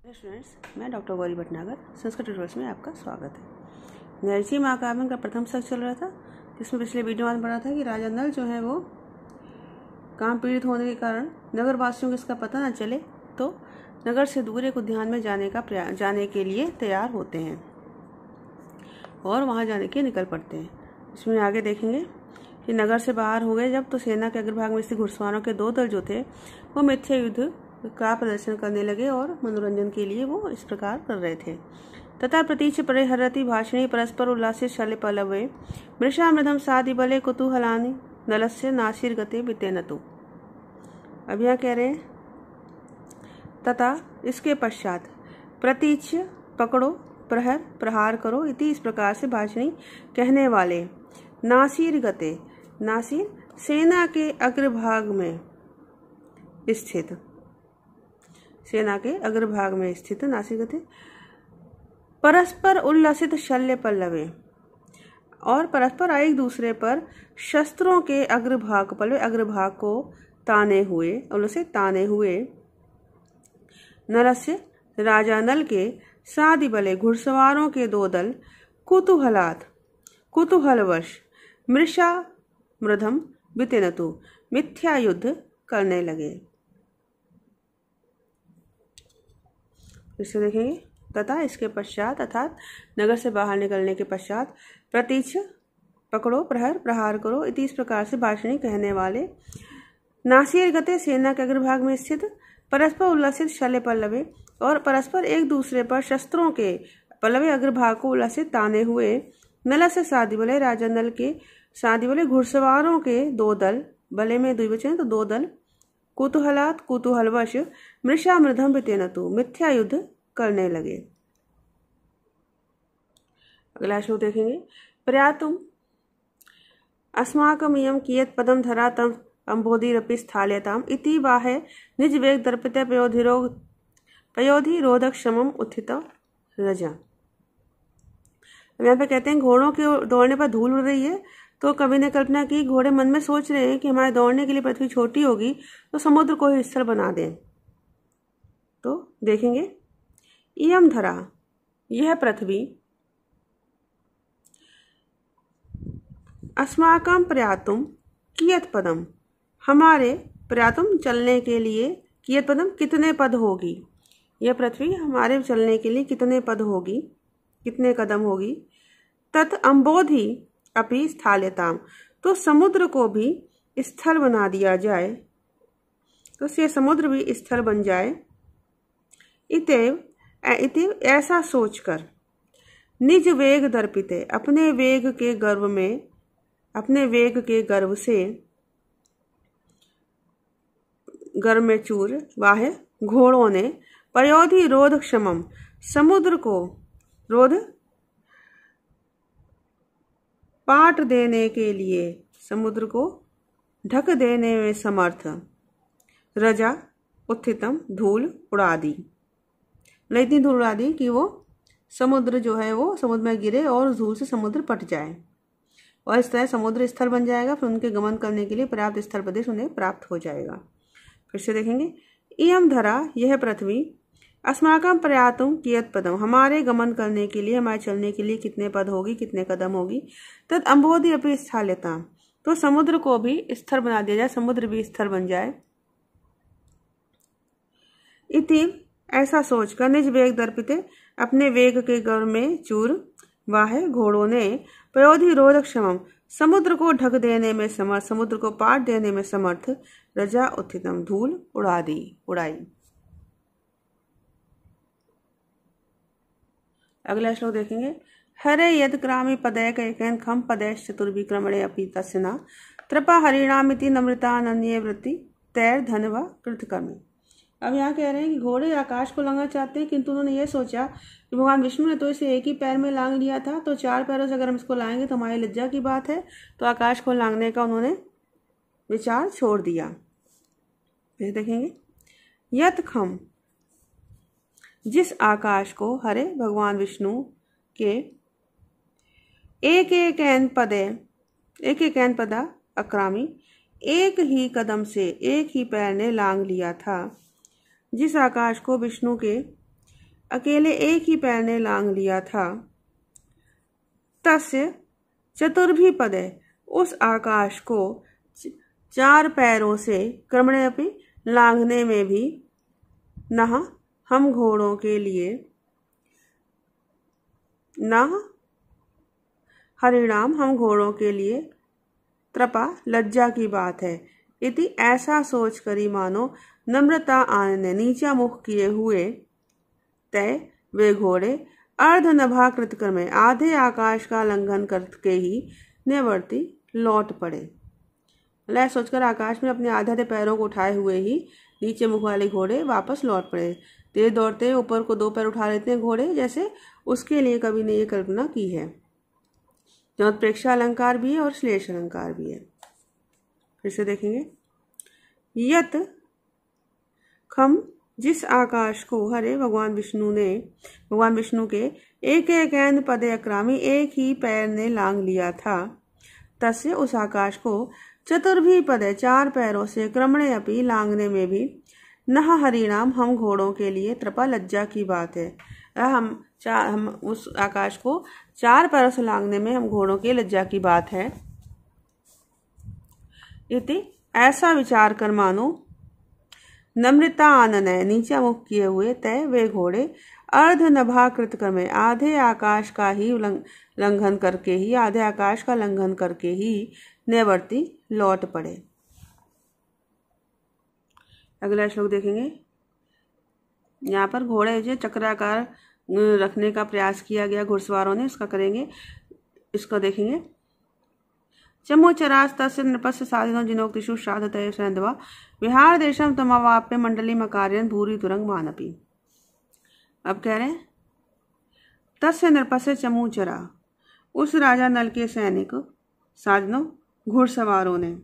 Students, मैं doctor Gauri Bhatnagar Sanskrit tutorials में आपका स्वागत है। नरसिंह महाकाव्य का प्रथम सर्ग चल रहा था, जिसमें पिछले वीडियो में पढ़ा था कि राजा नल जो है वो काम पीड़ित होने के कारण नगर वासियों को इसका पता न चले तो नगर से दूर एक उद्यान में जाने के लिए तैयार होते हैं और वहाँ जाने के निकल पड़ते हैं। इसमें आगे देखेंगे कि नगर से बाहर हो गए जब तो सेना के अग्रभाग में स्थित घुड़सवारों के दो दल जो थे वो मिथ्या युद्ध का प्रदर्शन करने लगे और मनोरंजन के लिए वो इस प्रकार कर रहे थे। तथा प्रतीच परिहरति भाषणी परस्पर उल्लासित शल्य पल्लवे मृषा मृदम सादि बले कुतूहलानि नलस्य नासिर गते बितेनतु। अब यहाँ कह रहे हैं तथा इसके पश्चात प्रतीच पकड़ो प्रहर प्रहार करो इति इस प्रकार से भाषणी कहने वाले नासिर गते, नासिर सेना के अग्रभाग में स्थित, सेना के अग्रभाग में स्थित नासिर गते परस्पर उल्लसित शल्य पल्लवे और परस्पर एक दूसरे पर शस्त्रों के अग्रभाग पल्लवे अग्रभाग को ताने हुए उल्लसित ताने हुए नरस्य राजा नल के सादि बले घुड़सवारों के दो दल कुतूहलवश मृषा मृधम बितेनतु मिथ्या युद्ध करने लगे। इसे देखेंगे तथा इसके पश्चात अर्थात नगर से बाहर निकलने के पश्चात प्रतीच पकड़ो प्रहर प्रहार करो इति इस प्रकार से भाषणी कहने वाले नासिर गते सेना के अग्रभाग में स्थित परस्पर उल्लसित शल्य पल्लवे और परस्पर एक दूसरे पर शस्त्रों के पल्लवे अग्रभाग को उल्लसित ताने हुए नल से सादि बले राजा नल के सादि बले घुड़सवारों के दो दल, बले में द्विवचन तो दो दल, कुतूहलवश मृषा मृधम बितेनतु मिथ्या युद्ध करने लगे। अगला श्लोक देखेंगे प्रयातुम अस्माकम इयं कियत् पदम धरा तम अम्बोधिरपि स्थाल्यताम इति बाहे निज वेग दर्पिते पयोधिरोधक क्षमम उत्थित रजा। अब यहाँ पे कहते हैं घोड़ों के दौड़ने पर धूल उड़ रही है तो कवि ने कल्पना की घोड़े मन में सोच रहे हैं कि हमारे दौड़ने के लिए पृथ्वी छोटी होगी तो समुद्र को ही स्थल बना दें। तो देखेंगे इयम धरा यह पृथ्वी अस्माकं प्रयातुम कियत पदम हमारे प्रयातुम चलने के लिए कियत पदम कितने पद होगी, यह पृथ्वी हमारे चलने के लिए कितने पद होगी कितने कदम होगी। तत् अम्बोधि अपि स्थाल्यताम तो समुद्र को भी स्थल बना दिया जाए, तो ये समुद्र भी स्थल बन जाए। इतेव ऐसा सोचकर निज वेग दर्पिते अपने वेग के गर्व से गर्व में चूर वाहे घोड़ों ने पयोधि रोध क्षमम समुद्र को रोध पाट देने के लिए समुद्र को ढक देने में समर्थ रजा उत्थितम धूल उड़ा दी, इतनी धूल उड़ा दी कि वो समुद्र जो है वो समुद्र में गिरे और धूल से समुद्र पट जाए और इस तरह समुद्र स्थल बन जाएगा। फिर उनके गमन करने के लिए पर्याप्त स्थल प्रदेश उन्हें प्राप्त हो जाएगा। फिर से देखेंगे इयम धरा यह पृथ्वी अस्माकं प्रयातुम कियत पदम हमारे गमन करने के लिए हमारे चलने के लिए कितने पद होगी कितने कदम होगी। तद अम्बोधि अपि स्थाल्यताम तो समुद्र को भी स्थल बना दिया जाए, समुद्र भी स्थल बन जाए। इति ऐसा सोचकर निज वेग दर्पिते अपने वेग के गर्व में चूर वाहे घोड़ों ने पयोधि रोधक क्षमम समुद्र को ढक देने में समर्थ समुद्र को पाट देने में समर्थ रजा उत्थितम धूल उड़ाई। अगला श्लोक देखेंगे हरे यद क्रामी पदैक एकैन खम पदैश चतुर्विक्रमणे अपि तस्ना त्रपा हरिणामिति नम्रतानन्ये वृत्ति तैर धनवा कृतकर्मी। अब यहाँ कह रहे हैं कि घोड़े आकाश को लांघना चाहते हैं, किंतु उन्होंने ये सोचा कि भगवान विष्णु ने तो इसे एक ही पैर में लांघ लिया था, तो चार पैरों से अगर हम इसको लाएंगे तो हमारी लज्जा की बात है, तो आकाश को लांघने का उन्होंने विचार छोड़ दिया। फिर देखेंगे यत खम जिस आकाश को हरे भगवान विष्णु के एक एक पदा अक्रामी एक ही कदम से एक ही पैर ने लांघ लिया था, जिस आकाश को विष्णु के अकेले एक ही पैर ने लांघ लिया था। तस्य चतुर्भी पदे, उस आकाश को चार पैरों से क्रमणे अपनी लांघने में भी नह हम घोड़ों के लिए न हरिणाम हम घोड़ों के लिए त्रपा लज्जा की बात है। इति ऐसा सोच करी मानो नम्रता आनंद ने नीचा मुख किए हुए तय वे घोड़े अर्धनभा कृतकर में आधे आकाश का लंघन करके ही निवर्ती लौट पड़े। लय सोचकर आकाश में अपने आधे पैरों को उठाए हुए ही नीचे मुख वाले घोड़े वापस लौट पड़े। तेज दौड़ते ऊपर को दो पैर उठा लेते हैं घोड़े, जैसे उसके लिए कवि ने ये कल्पना की है। जहाँ प्रेक्षा अलंकार भी है और श्लेष अलंकार भी है। फिर से देखेंगे। यत खम, जिस आकाश को हरे भगवान विष्णु के एक एक पदे अक्रामी एक ही पैर ने लांघ लिया था। तस्य उस आकाश को चतुर्भी पदे चार पैरों से क्रमणे अपी लांघने में भी नह हरिणाम हम घोड़ों के लिए त्रपा लज्जा की बात है। हम उस आकाश को चार पैरों से लांघने में हम घोड़ों की लज्जा की बात है। इति ऐसा विचार कर मानो नम्रता आनन है नीचा मुख किए हुए तय वे घोड़े अर्ध नभा कृतकर में आधे आकाश का लंघन करके ही निवर्ती लौट पड़े। अगला श्लोक देखेंगे। यहाँ पर घोड़े जो चक्राकार रखने का प्रयास किया गया घुड़सवारों ने, उसका करेंगे, इसको देखेंगे। चमोचरास तस्य नृपस्य साधिनो जिनोक्तिषु श्राद्धतये सैन्धवा विहार देशम तमवाप्य मंडली मकार्यन भूरि तुरंग मानपी। अब कह रहे हैं तस्य नृपस्य चमूचरा, उस राजा नल के सैनिक साधनों घुड़सवारों ने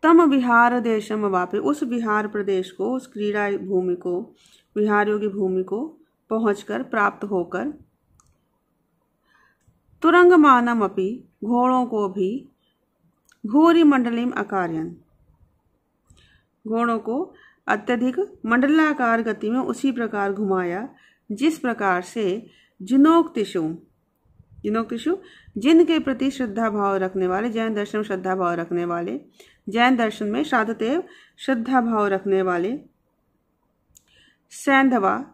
तम विहार देशम वापे, उस विहार प्रदेश को, उस क्रीड़ा भूमि को, विहारियों की भूमि को पहुंचकर प्राप्त होकर तुरंग मानम अपि, घोड़ों को भी भूरि मंडलीम अकार्यन, घोड़ों को अत्यधिक मंडलाकार गति में उसी प्रकार घुमाया जिस प्रकार से जिनोक्तिषु जिनके प्रति श्रद्धा भाव रखने वाले, जैन दर्शन में श्रद्धा भाव रखने वाले, जैन दर्शन में श्राद्धतेव श्रद्धा भाव रखने वाले सैंधव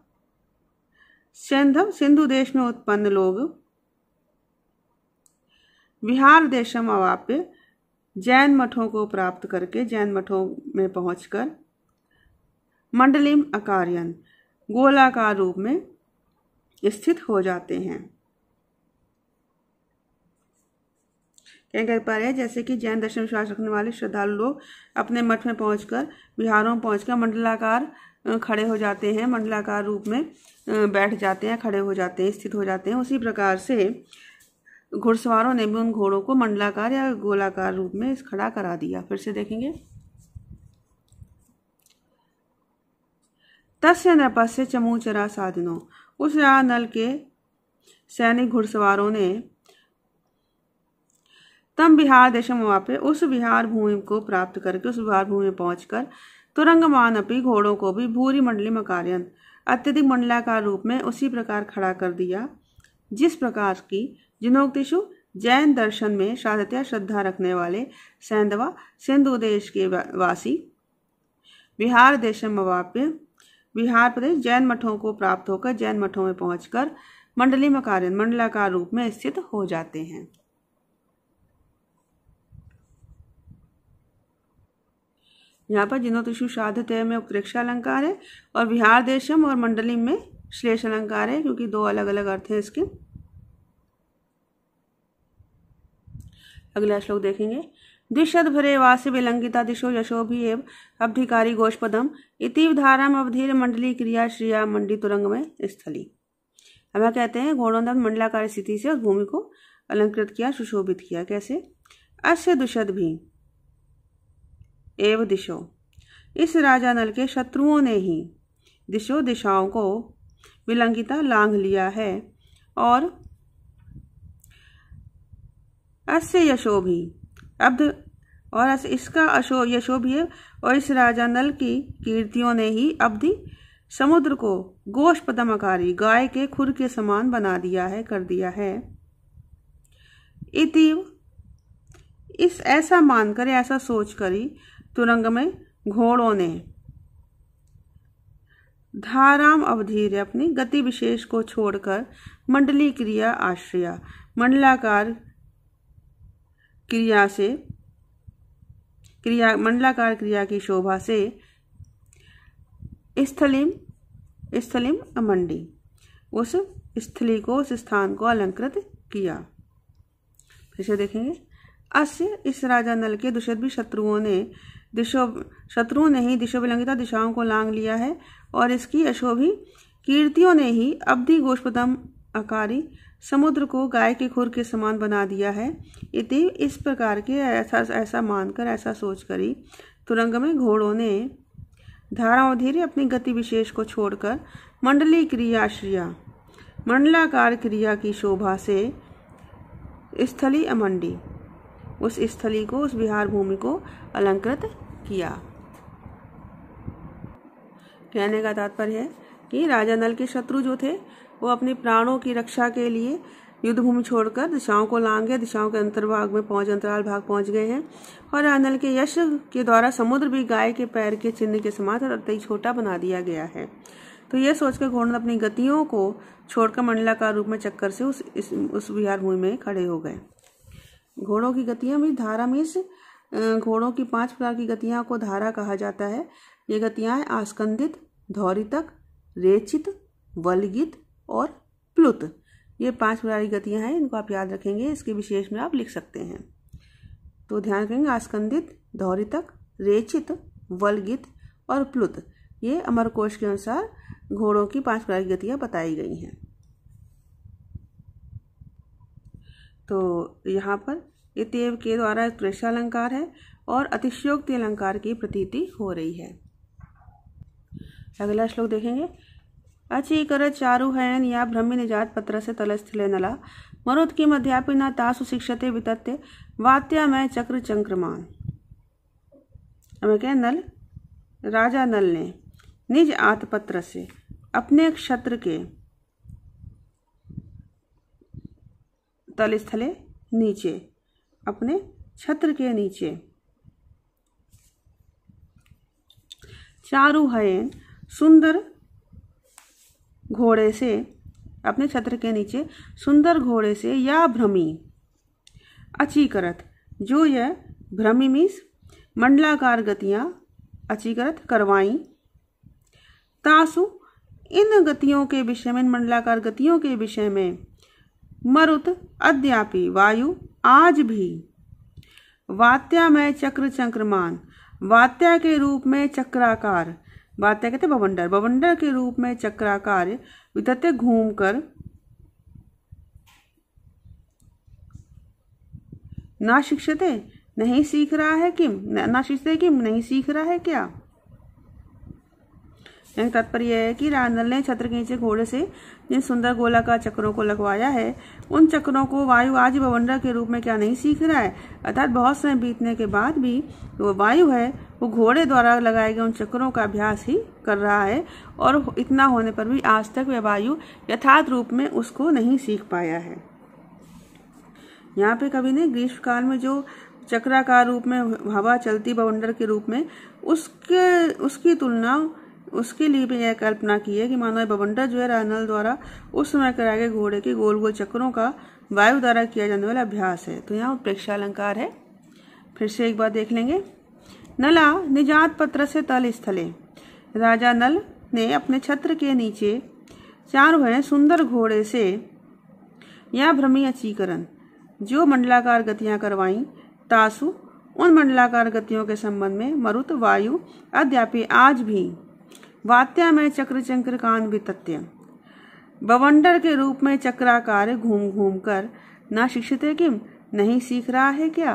सिंधु देश में उत्पन्न लोग विहार देशम अवाप्य, जैन मठों को प्राप्त करके, जैन मठों में पहुंचकर मंडलीम अकार्यन, गोलाकार रूप में स्थित हो जाते हैं। कह पा रहे हैं जैसे कि जैन दर्शन विश्वास रखने वाले श्रद्धालु लोग अपने मठ में पहुंचकर, विहारों में पहुंचकर मंडलाकार खड़े हो जाते हैं, मंडलाकार रूप में बैठ जाते हैं, खड़े हो जाते हैं, स्थित हो जाते हैं। उसी प्रकार से घुड़सवारों ने भी उन घोड़ों को मंडलाकार या गोलाकार रूप में खड़ा करा दिया। फिर से देखेंगे। तस्य नृपस्य चमूचरा साधिनो, उस राजा नल के सैनिक घुड़सवारों ने तम विहार देशम वापे, उस विहार भूमि को प्राप्त करके, उस विहार भूमि में पहुंचकर तुरंगमान अपी, घोड़ों को भी भूरि मंडली मकार्यन, अत्यधिक मंडलाकार रूप में उसी प्रकार खड़ा कर दिया जिस प्रकार की जिनोक्तिषु, जैन दर्शन में श्राद्धतया श्रद्धा रखने वाले सैंधवा, सिंधु देश के वासी विहार देशम वाप्य, विहार प्रदेश जैन मठों को प्राप्त होकर जैन मठों में पहुंचकर मंडली मकार्यन, मंडलाकार रूप में स्थित हो जाते हैं। यहाँ पर जिनोक्तिषु श्राद्धतय में उत्प्रेक्षा अलंकार है और विहार देशम और मंडली में श्लेष अलंकार है, क्योंकि दो अलग अलग अर्थ हैं इसके। अगला श्लोक देखेंगे। द्विशद भरे वास्य विलंगिता दिशो यशो भी एव अब्धिकारी गोष्पदम इतिव धाराम अवधीर मंडली क्रिया श्रिया मंडी तुरंग में स्थली। हमें कहते हैं घोड़ों ने मंडलाकार स्थिति से उस भूमि को अलंकृत किया, सुशोभित किया। कैसे? अस्य दुषद भी एव दिशो, इस राजा नल के शत्रुओं ने ही दिशो, दिशाओं को विलंगिता लांघ लिया है, और अस्य यशो भी, अब्ध और इसका यशो भी है। और इस राजा नल की कीर्तियों ने ही अवधि समुद्र को गोष्पदमकारी गाय के खुर के समान बना दिया है, कर दिया है। इतिव इस ऐसा मानकर, ऐसा सोचकर ही तुरंग में घोड़ों ने धाराम अवधीर्य अपनी गति विशेष को छोड़कर मंडली क्रिया आश्रया मंडलाकार क्रिया की शोभा से स्थलिम अमंडी उस स्थली को, उस स्थान को अलंकृत किया। फिर से देखेंगे। अस्य इस राजा नल के दुष्यद्भी शत्रुओं ने ही दिशो विलंघिता दिशाओं को लांग लिया है। और इसकी अशोभी कीर्तियों ने ही अवधि गोष्पदम आकारी समुद्र को गाय के खुर के समान बना दिया है। इति इस प्रकार के ऐसा मानकर, ऐसा सोचकर ही तुरंग में घोड़ों ने धारावधीर्य अपनी गति विशेष को छोड़कर मंडली क्रियाश्रिया मंडलाकार क्रिया की शोभा से स्थली अमंडी उस स्थली को, उस विहार भूमि को अलंकृत किया। कहने का तात्पर्य है कि राजा नल के शत्रु जो थे वो अपने प्राणों की रक्षा के लिए युद्ध भूमि छोड़कर दिशाओं को लांघे, दिशाओं के अंतराल भाग पहुंच गए हैं। और राजा नल के यश के द्वारा समुद्र भी गाय के पैर के चिन्ह के समान अत्यंत छोटा बना दिया गया है। तो यह सोचकर घोड़े अपनी गतियों को छोड़कर मंडलाकार रूप में चक्कर से उस विहार भूमि में खड़े हो गए। घोड़ों की गतियां भी धारा मीन्स घोड़ों की 5 प्रकार की गतियां को धारा कहा जाता है। ये गतियां हैं आस्कंदित, धौरितक, रेचित, वलगित और प्लुत। ये 5 प्रकार की गतियां हैं, इनको आप याद रखेंगे, इसके विशेष में आप लिख सकते हैं। तो ध्यान रखेंगे आस्कंदित, धौरितक, रेचित, वलगित और प्लुत। ये अमरकोश के अनुसार घोड़ों की 5 प्रकार की गतियां बताई गई हैं। तो यहाँ पर इत्येव के द्वारा एक प्रेक्षालंकार है और अतिशयोक्ति अलंकार की प्रतीति हो रही है। अगला श्लोक देखेंगे। अचीकर चारु हैन या भ्रमि निजात पत्र से तलस्थले नला मरुत की मध्यापि न तासु शिक्षते वितत्य वात्यामय चक्र चंक्रमान। अब क्या, नल राजा नल ने निज आतपत्र से अपने क्षत्र के तलस्थले नीचे, अपने छत्र के नीचे चारु हयन सुंदर घोड़े से, अपने छत्र के नीचे सुंदर घोड़े से या भ्रमी अचीकरत, जो यह भ्रमी मीस मंडलाकार गतियां अचीकरत करवाई, तासु इन गतियों के विषय में, इन मंडलाकार गतियों के विषय में मरुत अद्यापि वायु आज भी वात्यामय चक्र चंक्रमान, वात्या के रूप में चक्राकार, वात्या कहते बवंडर, बवंडर के रूप में चक्राकार वितत्य घूमकर ना शिक्षते नहीं सीख रहा है किम, ना शिक्षते किम नहीं सीख रहा है क्या। तात्पर्य है कि राजा ने छत्र के नीचे घोड़े से जिन सुंदर गोलाकार चक्रों को लगवाया है, उन चक्रों को वायु आज बवंडर के रूप में क्या नहीं सीख रहा है। अर्थात बहुत समय बीतने के बाद भी वो वायु है वो घोड़े द्वारा लगाए गए उन चक्रों का अभ्यास ही कर रहा है, और इतना होने पर भी आज तक वह वायु यथार्थ रूप में उसको नहीं सीख पाया है। यहाँ पे कवि ने ग्रीष्म काल में जो चक्राकार रूप में हवा चलती बवंडर के रूप में, उसकी तुलना, उसके लिए भी यह कल्पना की है कि मानो बवंडर जो है रानल द्वारा उस समय कराए गए घोड़े के गोल गोल चक्रों का वायु द्वारा किया जाने वाला अभ्यास है। तो यहाँ प्रेक्षालंकार है। फिर से एक बार देख लेंगे। नला निजात पत्र से तल स्थले, राजा नल ने अपने छत्र के नीचे चार भय सुंदर घोड़े से या भ्रमी अचीकरण, जो मंडलाकार गतियां करवाई, तासु उन मंडलाकार गतियों के संबंध में मरुत वायु अद्यापि आज भी वात्या में चक्र चंक्रकान वितत्य बवंडर के रूप में चक्राकार घूम घूम कर ना शिक्षित किम नहीं सीख रहा है क्या।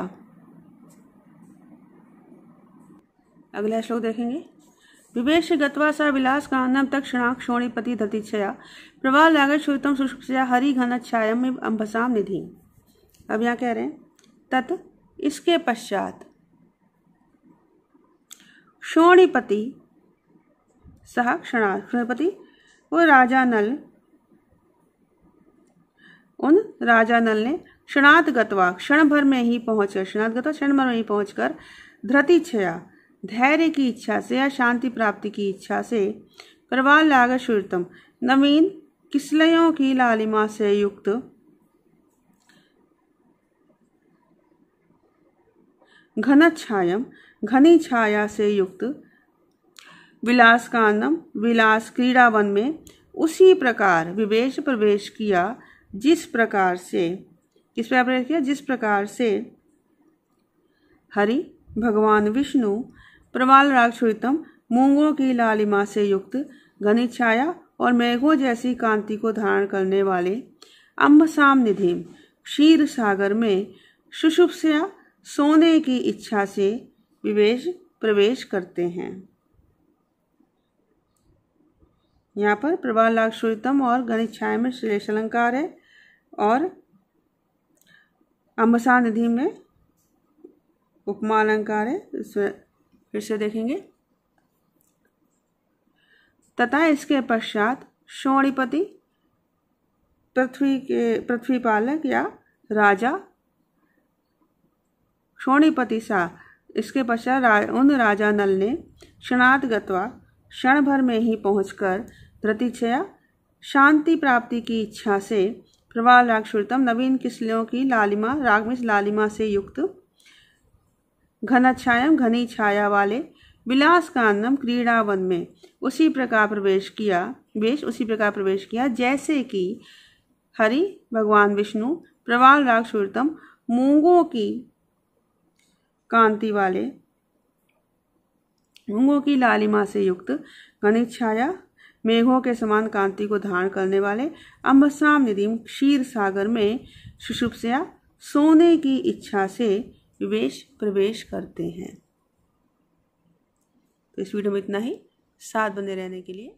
अगला श्लोक देखेंगे। विवेश गत्वा सा विलास कानम तक्षणाक क्षोणिपति धतिच्छया प्रवाह लागे श्रुतम सुषुप्तया हरि घन छायम अम्बसाम निधि। अब यहाँ कह रहे हैं तत् इसके पश्चात शोणिपति सह क्षणात्, शोणिपति वो राजा नल, उन राजा नल ने क्षणात् गत्वा, क्षण भर में ही पहुंचकर, क्षणात् गत्वा क्षण भर में ही पहुंचकर, धृतिच्छया धैर्य की इच्छा से या शांति प्राप्ति की इच्छा से, प्रवाल लाग श्रुतम नवीन किसलयों की लालिमा से युक्त, घनच्छायम घनी छाया से युक्त, विलास कानम विलास क्रीड़ावन में उसी प्रकार विवेश प्रवेश किया जिस प्रकार से, किस प्रकार प्रवेश किया, जिस प्रकार से हरि भगवान विष्णु प्रवाल राग श्रुतम मूंगों की लालिमा से युक्त, घनी छाया और मेघों जैसी कांति को धारण करने वाले अम्बसाम निधि क्षीर सागर में सुषुप्त्या सोने की इच्छा से विवेश प्रवेश करते हैं। यहाँ पर प्रवाल राग श्रुतम और घनी छाया में श्लेष अलंकार है और अम्बसाम निधि में उपमा अलंकार है। इसमें फिर से देखेंगे। तथा इसके पश्चात शोणिपति पृथ्वी पालक या राजा शोणिपति सा, इसके पश्चात उन राजा नल ने क्षणात् गत्वा क्षण भर में ही पहुंचकर, धृतिच्छया शांति प्राप्ति की इच्छा से, प्रवाल राग श्रुतम नवीन किसलियों की लालिमा राग में लालिमा से युक्त, घनच्छायम घनी छाया वाले विलास कानम क्रीड़ावन में उसी प्रकार प्रवेश किया जैसे कि हरि भगवान विष्णु प्रवाल राग श्रुतम मूंगों की कांति वाले, मूंगों की लालिमा से युक्त, घनी छाया मेघों के समान कांति को धारण करने वाले अम्बसाम निधि क्षीर सागर में सुषुप्त्या सोने की इच्छा से विवेश प्रवेश करते हैं। तो इस वीडियो में इतना ही। साथ बने रहने के लिए